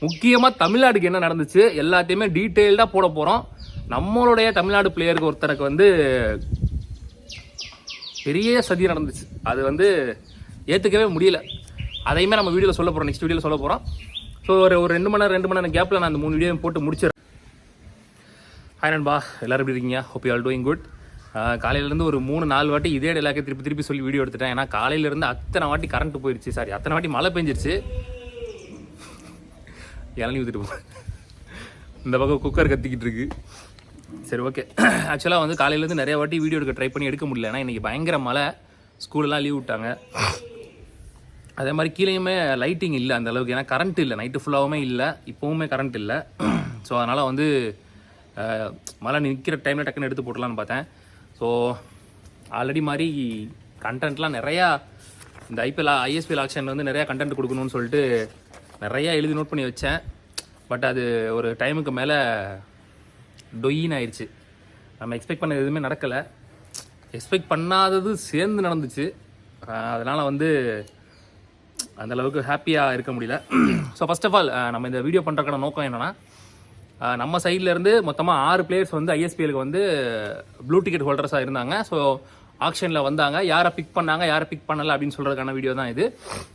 முக்கியமாக தமிழ்நாடுக்கு என்ன நடந்துச்சு எல்லாத்தையுமே டீட்டெயில்டாக போட போகிறோம். நம்மளுடைய தமிழ்நாடு பிளேயருக்கு ஒருத்தருக்கு வந்து பெரிய சதி நடந்துச்சு. அது வந்து ஏற்றுக்கவே முடியல. அதையுமே நம்ம வீடியோவில் சொல்ல போகிறோம், நெக்ஸ்ட் வீடியோவில் சொல்ல போகிறோம். ஸோ ஒரு 2 மணி நேரம் கேப்பில் நான் அந்த 3 வீடியோ போட்டு முடிச்சிடறேன். ஹாய் நண்பா, எல்லோரும் எப்படி இருக்கீங்க? Hope you all doing good. காலையிலேருந்து ஒரு 3-4 வாட்டி இதே டேலாக்கே திருப்பி சொல்லி வீடியோ எடுத்துட்டேன். ஏன்னா காலையிலேருந்து அத்தனை வாட்டி கரண்ட் போயிடுச்சு, அத்தனை வாட்டி மழை பெஞ்சிருச்சு. இளநீ ஊற்றிட்டு போகிறேன். இந்த பக்கம் குக்கர் கத்திக்கிட்டு இருக்கு. சரி, ஓகே. ஆக்சுவலாக வந்து காலையிலேருந்து நிறைய வாட்டி வீடியோ ட்ரை பண்ணி எடுக்க முடியல. ஏன்னா இன்றைக்கி பயங்கர மழை, ஸ்கூலெலாம் லீவ் விட்டாங்க. அதே மாதிரி கீழேயுமே லைட்டிங் இல்லை அந்த அளவுக்கு, ஏன்னா கரண்ட் இல்லை, நைட்டு ஃபுல்லாகவுமே இல்லை, இப்போவுமே கரண்ட் இல்லை. ஸோ அதனால் வந்து மழை நிற்கிற டைமில் டக்குன்னு எடுத்து போட்டலான்னு பார்த்தேன். ஸோ ஆல்ரெடி மாதிரி கண்டென்ட்லாம் நிறையா இந்த ஐஎஸ்பிஎல் ஆக்ஷனில் வந்து நிறையா கண்டென்ட் கொடுக்கணும்னு சொல்லிட்டு நிறையா எழுதி நோட் பண்ணி வச்சேன். பட் அது ஒரு டைமுக்கு மேலே டொயின்னு ஆயிடுச்சு. நம்ம எக்ஸ்பெக்ட் பண்ணது எதுவுமே நடக்கலை, எக்ஸ்பெக்ட் பண்ணாதது சேர்ந்து நடந்துச்சு. அதனால் வந்து அந்தளவுக்கு ஹாப்பியாக இருக்க முடியல. ஸோ ஃபர்ஸ்ட் ஆஃப் ஆல் நம்ம இந்த வீடியோ பண்ணுறக்கான நோக்கம் என்னென்னா, நம்ம சைட்லேருந்து மொத்தமாக 6 பிளேயர்ஸ் வந்து ஐஎஸ்பிஎலுக்கு வந்து ப்ளூ டிக்கெட் ஹோல்டர்ஸாக இருந்தாங்க. ஸோ ஆக்ஷனில் வந்தாங்க, யாரை பிக் பண்ணாங்க யாரை பிக் பண்ணலை அப்படின்னு சொல்கிறதுக்கான வீடியோ தான் இது.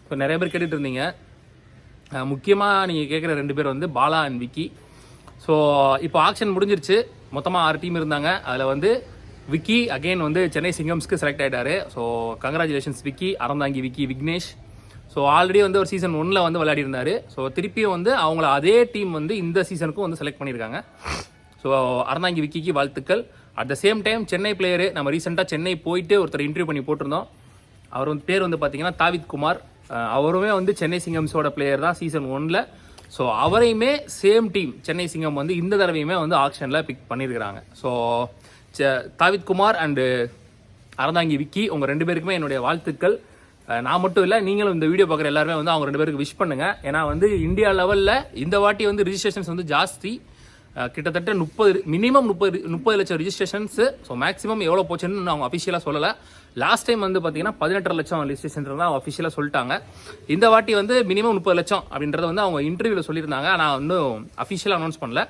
ஸோ நிறைய பேர் கேட்டுட்டு இருந்தீங்க. முக்கியமாக நீங்கள் கேட்குற 2 பேர் வந்து பாலா அண்ட் விக்கி. ஸோ இப்போ ஆக்ஷன் முடிஞ்சிருச்சு. மொத்தமாக 6 டீம் இருந்தாங்க. அதில் வந்து விக்கி அகெயின் வந்து சென்னை சிங்கம்ஸ்க்கு செலக்ட் ஆகிட்டாரு. So congratulations Vicky, Aranthangi Vicky Vignesh. So already வந்து ஒரு சீசன் 1 வந்து விளையாடி இருந்தார். ஸோ திருப்பியும் வந்து அவங்கள அதே டீம் வந்து இந்த சீசனுக்கும் வந்து செலக்ட் பண்ணியிருக்காங்க. ஸோ அறந்தாங்கி விக்கிக்கு வாழ்த்துக்கள். At the same time Chennai player, நம்ம ரீசெண்டாக சென்னை போயிட்டு ஒருத்தர் இன்டர்வியூ பண்ணி போட்டிருந்தோம். அவர் வந்து பேர் வந்து பார்த்தீங்கன்னா தாவித் குமார். அவருமே வந்து சென்னை சிங்கம்ஸோட பிளேயர் தான் சீசன் 1. ஸோ அவரையுமே சேம் டீம் சென்னை சிங்கம் வந்து இந்த தடவையுமே வந்து ஆக்ஷனில் பிக் பண்ணியிருக்கிறாங்க. ஸோ தாவித் குமார் அண்டு அறந்தாங்கி விக்கி, உங்கள் 2 பேருக்குமே என்னுடைய வாழ்த்துக்கள். நான் மட்டும் இல்லை, நீங்களும் இந்த வீடியோ பார்க்குற எல்லாருமே வந்து அவங்க 2 பேருக்கு விஷ் பண்ணுங்கள். ஏன்னா வந்து இந்தியா லெவலில் இந்த வாட்டி வந்து ரிஜிஸ்ட்ரேஷன்ஸ் வந்து ஜாஸ்தி, கிட்டத்தட்ட 30 லட்சம் ரிஜிஸ்ட்ரேஷன்ஸு. ஸோ மேக்ஸிமம் எவ்வளோ போச்சுன்னு அவங்க அஃபிஷியலாக சொல்லலை. லாஸ்ட் டைம் வந்து பார்த்தீங்கன்னா 18 லட்சம் ரிஜிஸ்ட்ரேஷன் தான் அவங்க அஃபிஷியலாக சொல்லிட்டாங்க. இந்த வாட்டி வந்து மினிமம் 30 லட்சம் அப்படின்றத வந்து அவங்க இன்டர்வியூவில் சொல்லியிருந்தாங்க. ஆனால் இன்னும் அஃபிஷியலாக அனௌன்ஸ் பண்ணல.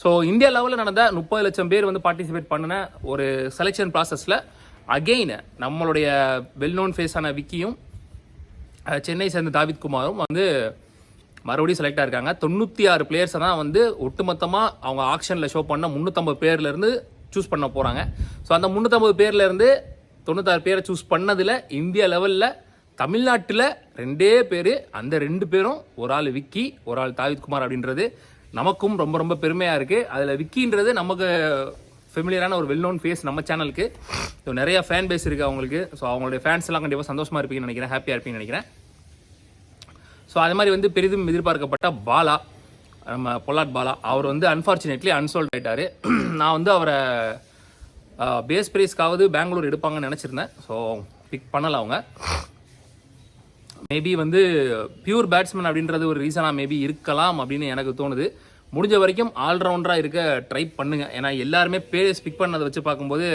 ஸோ இந்தியா லெவலில் நடந்த 30 லட்சம் பேர் வந்து பார்ட்டிசிபேட் பண்ணின ஒரு செலெக்ஷன் ப்ராசஸில் அகெயின் நம்மளுடைய வெல் நோன் ஃபேஸான விக்கியும் சென்னை சேர்ந்த தாவித் குமாரும் வந்து மறுபடியும் செலக்ட் ஆகிருக்காங்க. 96 பிளேயர்ஸை தான் வந்து ஒட்டுமொத்தமாக அவங்க ஆக்ஷனில் ஷோ பண்ண 350 பேர்லேருந்து சூஸ் பண்ண போகிறாங்க. ஸோ அந்த 350 பேர்லேருந்து 96 பேரை சூஸ் பண்ணதில் இந்தியா லெவலில் தமிழ்நாட்டில் 2 பேர், அந்த 2 பேரும் ஒரு ஆள் விக்கி, ஒரு ஆள் தாவித் குமார் அப்படின்றது நமக்கும் ரொம்ப ரொம்ப பெருமையாக இருக்குது. அதில் விக்கின்றது நமக்கு ஃபெமிலியரான ஒரு வெல் நோன் ஃபேஸ் நம்ம சேனலுக்கு. ஸோ நிறைய ஃபேன் பேஸ் இருக்குது அவங்களுக்கு. ஸோ அவங்களுடைய ஃபேன்ஸ் எல்லாம் கண்டிப்பாக சந்தோஷமாக இருப்பீங்கன்னு நினைக்கிறேன், ஹாப்பியாக இருப்பீங்கன்னு நினைக்கிறேன். ஸோ அது மாதிரி வந்து பெரிதும் எதிர்பார்க்கப்பட்ட பாலா, நம்ம பொல்லாட் பாலா, அவர் வந்து அன்ஃபார்ச்சுனேட்லி அன்சோல்ட் ஆகிட்டார். நான் வந்து அவரை பேஸ் பிரைஸ்க்காவது பெங்களூர் எடுப்பாங்கன்னு நினச்சிருந்தேன். ஸோ பிக் பண்ணலை அவங்க. மேபி வந்து பியூர் பேட்ஸ்மேன் அப்படின்றது ஒரு ரீசனாக மேபி இருக்கலாம் அப்படின்னு எனக்கு தோணுது. முடிஞ்ச வரைக்கும் ஆல்ரவுண்டராக இருக்க ட்ரை பண்ணுங்கள். ஏன்னா எல்லாருமே பேஸ் பிக் பண்ணதை வச்சு பார்க்கும்போது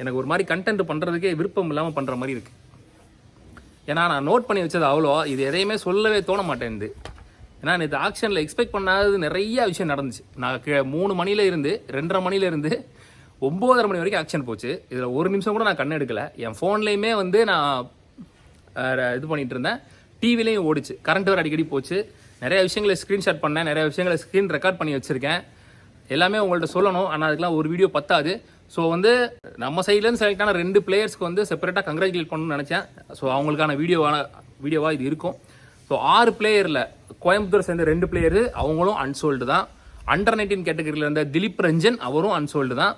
எனக்கு ஒரு மாதிரி கண்டென்ட் பண்ணுறதுக்கே விருப்பம் இல்லாமல் பண்ணுற மாதிரி இருக்குது. ஏன்னா நான் நோட் பண்ணி வச்சது அவ்வளோ, இது எதையுமே சொல்லவே தோண மாட்டேங்குது. ஏன்னா இந்த ஆக்ஷனில் எக்ஸ்பெக்ட் பண்ணாதது நிறைய விஷயம் நடந்துச்சு. நான் 3 மணிலேருந்து 2:30 மணிலேருந்து 9:30 மணி வரைக்கும் ஆக்ஷன் போச்சு. இதில் ஒரு நிமிஷம் கூட நான் கண்ணு எடுக்கலை. என் ஃபோன்லேயுமே வந்து நான் இது பண்ணிகிட்டு இருந்தேன், டிவிலையும் ஓடிச்சு, கரண்ட் வேறு அடிக்கடி போச்சு. நிறைய விஷயங்களை ஸ்க்ரீன்ஷாட் பண்ணேன், நிறைய விஷயங்களை ஸ்க்ரீன் ரெக்கார்ட் பண்ணி வச்சுருக்கேன். எல்லாமே உங்கள்கிட்ட சொல்லணும், ஆனால் அதுக்கெலாம் ஒரு வீடியோ பத்தாது. ஸோ வந்து நம்ம சைட்லேருந்து செலக்ட் ஆன 2 பிளேயர்ஸ்க்கு வந்து செப்பரேட்டாக கங்க்ராச்சுலேட் பண்ணணும்னு நினச்சேன். ஸோ அவங்களுக்கான வீடியோவாக இது இருக்கும். ஸோ 6 பிளேயரில் கோயம்புத்தூர் சேர்ந்த 2 பிளேயரு அவங்களும் அன்சோல்டு தான். அண்டர் 19 கேட்டகரியில் இருந்த திலீப் ரஞ்சன் அவரும் அன்சோல்டு தான்.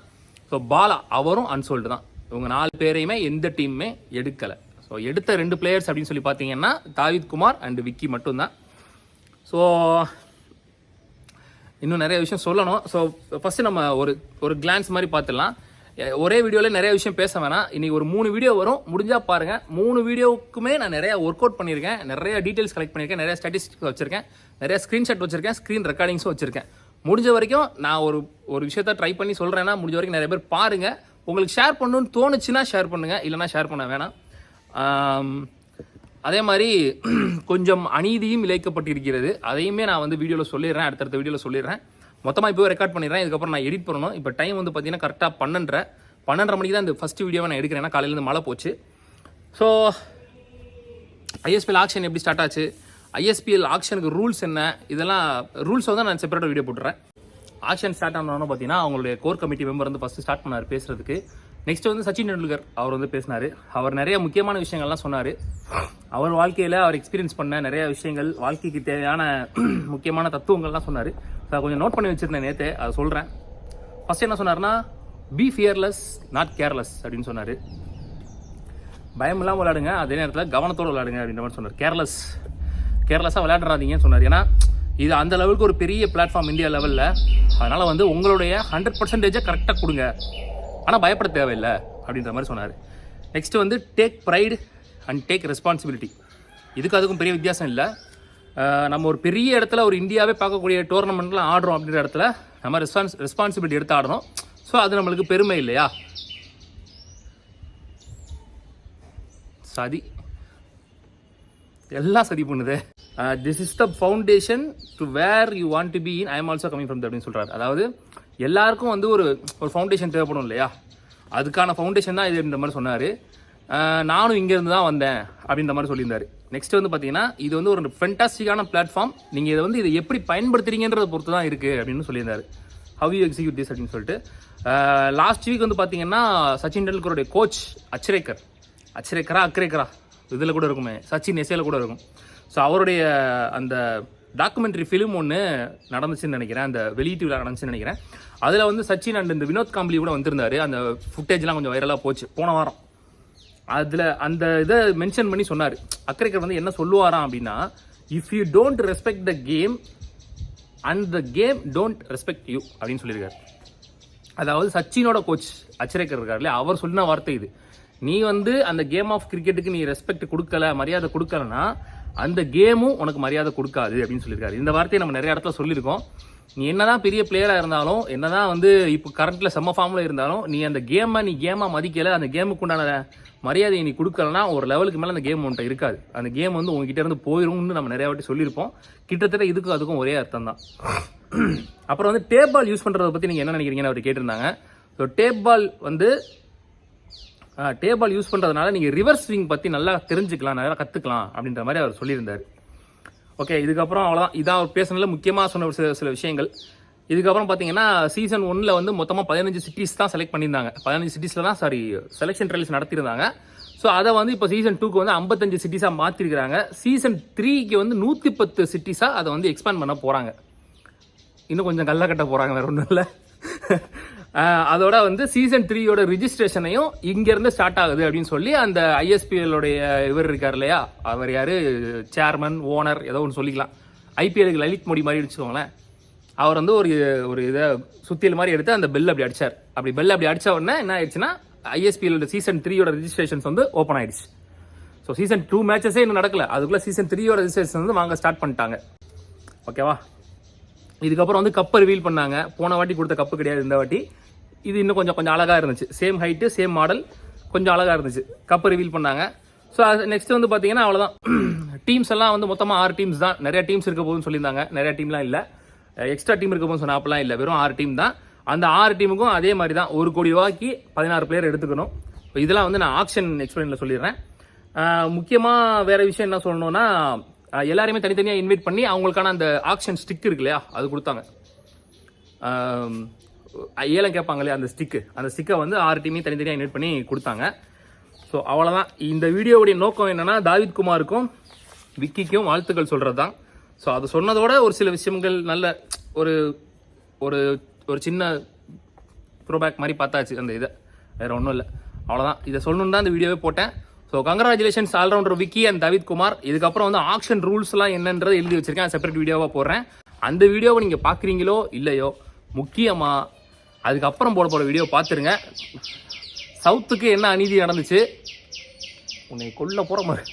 ஸோ பாலா அவரும் அன்சோல்டு தான். இவங்க 4 பேரையுமே எந்த டீமுமே எடுக்கலை. ஸோ எடுத்த 2 பிளேயர்ஸ் அப்படின்னு சொல்லி பார்த்தீங்கன்னா தாவித் குமார் அண்ட் விக்கி மட்டும்தான். ஸோ இன்னும் நிறைய விஷயம் சொல்லணும். ஸோ ஃபஸ்ட்டு நம்ம ஒரு கிளான்ஸ் மாதிரி பார்த்துடலாம். ஒரே வீடியோவில் நிறைய விஷயம் பேச வேணாம். இன்றைக்கி ஒரு 3 வீடியோ வரும், முடிஞ்சால் பாருங்கள். 3 வீடியோவுக்குமே நான் நிறையா ஒர்க் அவுட் பண்ணியிருக்கேன், நிறைய டீட்டெயில்ஸ் கலெக்ட் பண்ணியிருக்கேன், நிறைய ஸ்டாட்டிஸ்டிக்ஸ் வச்சுருக்கேன், நிறைய ஸ்க்ரீன்ஷாட் வச்சுருக்கேன், ஸ்க்ரீன் ரெக்கார்டிங்ஸும் வச்சுருக்கேன். முடிஞ்ச வரைக்கும் நான் ஒரு விஷயத்த ட்ரை பண்ணி சொல்கிறேன்னா முடிஞ்ச வரைக்கும் நிறைய பேர் பாருங்கள். உங்களுக்கு ஷேர் பண்ணணும்னு தோணுச்சுன்னா ஷேர் பண்ணுங்கள், இல்லைனா ஷேர் பண்ண வேணாம். அதே மாதிரி கொஞ்சம் அநீதியும் இழைக்கப்பட்டிருக்கிறது. அதையுமே நான் வந்து வீடியோவில் சொல்லிடுறேன், அடுத்தடுத்த வீடியோவில் சொல்லிடுறேன். மொத்தமாக இப்போ ரெக்கார்ட் பண்ணிடுறேன். இதுக்கப்புறம் நான் எடிட் பண்ணணும். இப்போ டைம் வந்து பார்த்தீங்கன்னா கரெக்டாக 12:30 மணிக்கு தான் இந்த ஃபஸ்ட்டு வீடியோவை நான் எடுக்கிறேன். ஏன்னா காலையிலேருந்து மழை போச்சு. ஸோ ஐஎஸ்பிஎல் ஆக்ஷன் எப்படி ஸ்டார்ட் ஆச்சு, ஐஎஸ்பிஎல் ஆக்ஷனுக்கு ரூல்ஸ் என்ன, இதெல்லாம் ரூல்ஸ் வந்து நான் செப்பரேட்டாக வீடியோ போட்டுறேன். ஆக்ஷன் ஸ்டார்ட் ஆனோன்னு பார்த்தீங்கன்னா அவங்களுடைய கோர் கமிட்டி மெம்பர் வந்து ஃபஸ்ட்டு ஸ்டார்ட் பண்ணார் பேசுறதுக்கு. நெக்ஸ்ட் வந்து சச்சின் டெண்டுல்கர் அவர் வந்து பேசினார். அவர் நிறைய முக்கியமான விஷயங்கள்லாம் சொன்னார். அவர் வாழ்க்கையில் அவர் எக்ஸ்பீரியன்ஸ் பண்ண நிறைய விஷயங்கள், வாழ்க்கைக்கு தேவையான முக்கியமான தத்துவங்கள்லாம் சொன்னார். அதை கொஞ்சம் நோட் பண்ணி வச்சுருந்தேன் நேற்று, அதை சொல்கிறேன். ஃபஸ்ட் என்ன சொன்னார்னா, பி ஃபியர்லெஸ் நாட் கேர்லெஸ் அப்படின்னு சொன்னார். பயம் இல்லாமல் விளையாடுங்க, அதே நேரத்தில் கவனத்தோடு விளையாடுங்க அப்படின்ற மாதிரி சொன்னார். கேர்லெஸ்ஸாக விளையாடுறாதீங்கன்னு சொன்னார். ஏன்னா இது அந்த லெவலுக்கு ஒரு பெரிய பிளாட்ஃபார்ம் இந்தியா லெவலில். அதனால் வந்து உங்களுடைய 100% கரெக்டாக கொடுங்க, ஆனால் பயப்பட தேவையில்லை அப்படின்ற மாதிரி சொன்னார். நெக்ஸ்ட்டு வந்து take pride and take responsibility. இதுக்கு அதுக்கும் பெரிய வித்தியாசம் இல்லை. நம்ம ஒரு பெரிய இடத்துல ஒரு இந்தியாவே பார்க்கக்கூடிய டோர்னமெண்ட்லாம் ஆடுறோம் அப்படின்ற இடத்துல நம்ம ரெஸ்பான்சிபிலிட்டி எடுத்து ஆடணும். ஸோ அது நம்மளுக்கு பெருமை இல்லையா? சதி எல்லாம் சதி பண்ணுது. This is the foundation to where you want to be in, I am also coming from அப்படின்னு சொல்கிறார். அதாவது எல்லாருக்கும் வந்து ஒரு ஃபவுண்டேஷன் தேவைப்படும் இல்லையா? அதுக்கான ஃபவுண்டேஷன் தான் இது இந்த மாதிரி சொன்னார். நானும் இங்கேருந்து தான் வந்தேன் அப்படின்ற மாதிரி சொல்லியிருந்தார். நெக்ஸ்ட் வந்து பார்த்தீங்கன்னா இது வந்து ஒரு ஃபென்டாஸ்டிக்கான பிளாட்ஃபார்ம், நீங்கள் இதை எப்படி பயன்படுத்துறீங்கன்றதை பொறுத்து தான் இருக்குது அப்படின்னு சொல்லியிருந்தார். ஹவ் யூ எக்ஸிக்யூட் திஸ் அப்படின்னு சொல்லிட்டு. லாஸ்ட் வீக் வந்து பார்த்தீங்கன்னா சச்சின் டெண்டுல்கருடைய கோச் அக்ரேக்கரா இதில் கூட இருக்குமே, சச்சின் எஸ்ஏல கூட இருக்கும். ஸோ அவருடைய அந்த டாக்குமெண்ட்ரி ஃபிலிம் ஒன்று நடந்துச்சுன்னு நினைக்கிறேன், அந்த வெளியீட்டு விழா நடந்துச்சுன்னு நினைக்கிறேன். அதில் வந்து சச்சின் அண்ட் இந்த வினோத் காம்பளி கூட வந்திருந்தார். அந்த ஃபுட்டேஜ்லாம் கொஞ்சம் வைரலாக போச்சு போன வாரம். அதில் அந்த இதை மென்ஷன் பண்ணி சொன்னார். அக்ரேக்கர் வந்து என்ன சொல்லுவாராம் அப்படின்னா, if you don't respect the game and the game don't respect you அப்படின்னு சொல்லியிருக்காரு. அதாவது சச்சினோட கோச் அக்ரேக்கர் இருக்கார் இல்லையா, அவர் சொன்ன வார்த்தை இது. நீ வந்து அந்த கேம் ஆஃப் கிரிக்கெட்டுக்கு நீ ரெஸ்பெக்ட் கொடுக்கல, மரியாதை கொடுக்கலன்னா அந்த கேமும் உனக்கு மரியாதை கொடுக்காது அப்படின்னு சொல்லியிருக்காரு. இந்த வார்த்தையை நம்ம நிறைய இடத்துல சொல்லியிருக்கோம். நீ என்னதான் பெரிய பிளேயராக இருந்தாலும், என்னதான் வந்து இப்போ கரண்ட்ல செம்ம ஃபார்மில் இருந்தாலும், நீ அந்த கேமை மதிக்கலை, அந்த கேமுக்கு உண்டான மரியாதையை நீ கொடுக்கலன்னா ஒரு லெவலுக்கு மேலே அந்த கேம் உன்கிட்ட இருக்காது. அந்த கேம் வந்து உங்ககிட்ட இருந்து போயிடும்னு நம்ம நிறைய வாட்டி சொல்லியிருப்போம். கிட்டத்தட்ட இதுக்கும் அதுக்கும் ஒரே அர்த்தம் தான். அப்புறம் வந்து டேப் பால் யூஸ் பண்ணுறதை பற்றி நீங்கள் என்ன நினைக்கிறீங்கன்னு அவர் கேட்டிருந்தாங்க. ஸோ டேப் பால் யூஸ் பண்ணுறதுனால நீங்கள் ரிவர்ஸ் ஸ்விங் பற்றி நல்லா தெரிஞ்சுக்கலாம், நல்லா கற்றுக்கலாம் அப்படின்ற மாதிரி அவர் சொல்லியிருந்தார். ஓகே, இதுக்கப்புறம் அவ்வளோதான். இதான் அவர் பேசுனதில் முக்கியமாக சொன்ன சில விஷயங்கள். இதுக்கப்புறம் பார்த்தீங்கன்னா சீசன் 1 வந்து மொத்தமாக 15 சிட்டிஸ் தான் செலக்ட் பண்ணியிருந்தாங்க. 15 சிட்டிஸில் தான் செலெக்ஷன் ட்ரையல்ஸ் நடத்தியிருந்தாங்க. ஸோ அதை வந்து இப்போ சீசன் 2க்கு வந்து 55 சிட்டிஸாக மாற்றிருக்கிறாங்க. சீசன் 3க்கு வந்து 110 சிட்டிஸாக அதை வந்து எக்ஸ்பேண்ட் பண்ண போகிறாங்க. இன்னும் கொஞ்சம் கல்ல கட்ட போகிறாங்க, வேறு ஒன்றும் இல்லை. அதோட வந்து சீசன் 3யோட ரிஜிஸ்ட்ரேஷனையும் இங்கேருந்து ஸ்டார்ட் ஆகுது அப்படின்னு சொல்லி அந்த ஐஎஸ்பிஎல்லுடைய இவர் இருக்கார் இல்லையா, அவர் யார், சேர்மன் ஓனர் ஏதோ ஒன்று சொல்லிக்கலாம், ஐபிஎலுக்கு லலித் மோடி மாதிரி வச்சுக்கோங்களேன். அவர் வந்து ஒரு இதை சுத்தியல் மாதிரி எடுத்து அந்த பெல் அப்படி அடிச்சார். பெல் அப்படி அடித்த உடனே என்ன ஆயிடுச்சுன்னா ஐஎஸ்பிஎல் சீசன் 3யோட ரிஜிஸ்ட்ரேஷன்ஸ் வந்து ஓப்பன் ஆயிடுச்சு. ஸோ சீசன் 2 மேட்சஸே இன்னும் நடக்கல, அதுக்குள்ளே சீசன் 3யோட ரிஜிஸ்ட்ரேஷன் வந்து வாங்க ஸ்டார்ட் பண்ணிட்டாங்க. ஓகேவா? இதுக்கப்புறம் வந்து கப்பை ரிவீல் பண்ணாங்க. போன வாட்டி கொடுத்த கப்பு கிடையாது இந்த வாட்டி. இது இன்னும் கொஞ்சம் அழகாக இருந்துச்சு. சேம் ஹைட்டு சேம் மாடல், கொஞ்சம் அழகாக இருந்துச்சு. கப்பை ரிவீல் பண்ணாங்க. ஸோ அது நெக்ஸ்ட் வந்து பார்த்தீங்கன்னா அவ்வளோதான். டீம்ஸ் எல்லாம் வந்து மொத்தமாக 6 டீம்ஸ் தான். நிறைய டீம்ஸ் இருக்க போதுன்னு சொல்லியிருந்தாங்க. நிறைய டீம்லாம் இல்லை, எக்ஸ்ட்ரா டீம் இருக்க போதுன்னு சொன்னால் அப்பெல்லாம் இல்லை, வெறும் 6 டீம் தான். அந்த 6 டீமுக்கும் அதே மாதிரி தான், 1 கோடி ரூபாய்க்கு 16 பிளேயர் எடுத்துக்கணும். இதெல்லாம் வந்து நான் ஆக்ஷன் எக்ஸ்பிளைனில் சொல்லிடுறேன். முக்கியமாக வேறு விஷயம் என்ன சொல்லணும்னா, எல்லாருமே தனித்தனியாக இன்வைட் பண்ணி அவங்களுக்கான அந்த ஆக்ஷன் ஸ்டிக் இருக்கு இல்லையா, அது கொடுத்தாங்க. ஏலம் கேட்பாங்க இல்லையா, அந்த ஸ்டிக்கை வந்து 6 டீமையும் தனித்தனியாக இன்வைட் பண்ணி கொடுத்தாங்க. ஸோ அவ்வளோதான். இந்த வீடியோவுடைய நோக்கம் என்னென்னா, தாவித் குமாருக்கும் விக்கிக்கும் வாழ்த்துக்கள் சொல்கிறது தான். ஸோ அது சொன்னதோட ஒரு சில விஷயங்கள் நல்ல ஒரு ஒரு சின்ன த்ரோபேக் மாதிரி பார்த்தாச்சு அந்த இதை, வேறு ஒன்றும் இல்லை. அவ்வளோதான். இதை சொல்லணுன்னு தான் இந்த வீடியோவே போட்டேன். So congratulations all rounder Vicky and David Kumar. இதுக்கப்புறம் வந்து ஆக்ஷன் ரூல்ஸ்லாம் என்னன்றதை எழுதி வச்சிருக்கேன், செப்பரேட் வீடியோவாக போடுறேன். அந்த வீடியோவை நீங்கள் பார்க்குறீங்களோ இல்லையோ, முக்கியமாக அதுக்கப்புறம் போட போகிற வீடியோ பார்த்துருங்க. சவுத்துக்கு என்ன அநீதி நடந்துச்சு, உன்னை கொல்ல போகிற மாதிரி.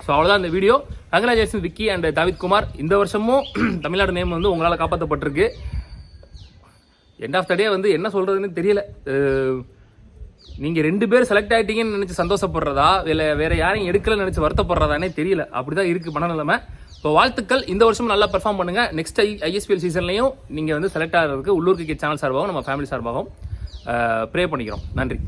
ஸோ அவ்வளோதான் இந்த video. Congratulations Vicky and David Kumar. இந்த வருஷமும் தமிழ்நாடு நேம் வந்து உங்களால் காப்பாற்றப்பட்டிருக்கு. எண்ட் ஆஃப் த டே வந்து என்ன சொல்கிறதுன்னு தெரியல. நீங்கள் 2 பேர் செலக்ட் ஆகிட்டீங்கன்னு நினச்சி சந்தோஷப்படுறதா இல்லை வேறு யாரையும் எடுக்கலன்னு நினச்சி வருத்தப்படுறதானே தெரியல. அப்படி தான் இருக்குது மனநிலைமை. இப்போ வாழ்த்துக்கள், இந்த வருஷம் நல்லா பெர்ஃபார்ம் பண்ணுங்கள். நெக்ஸ்ட் ISPL சீசன்லையும் நீங்கள் வந்து செலக்ட் ஆகிறதுக்கு உள்ளூர் கிரிக்கெட் சேனல் சார்பாகவும் நம்ம ஃபேமிலி சார்பாகவும் ப்ரே பண்ணிக்கிறோம். நன்றி.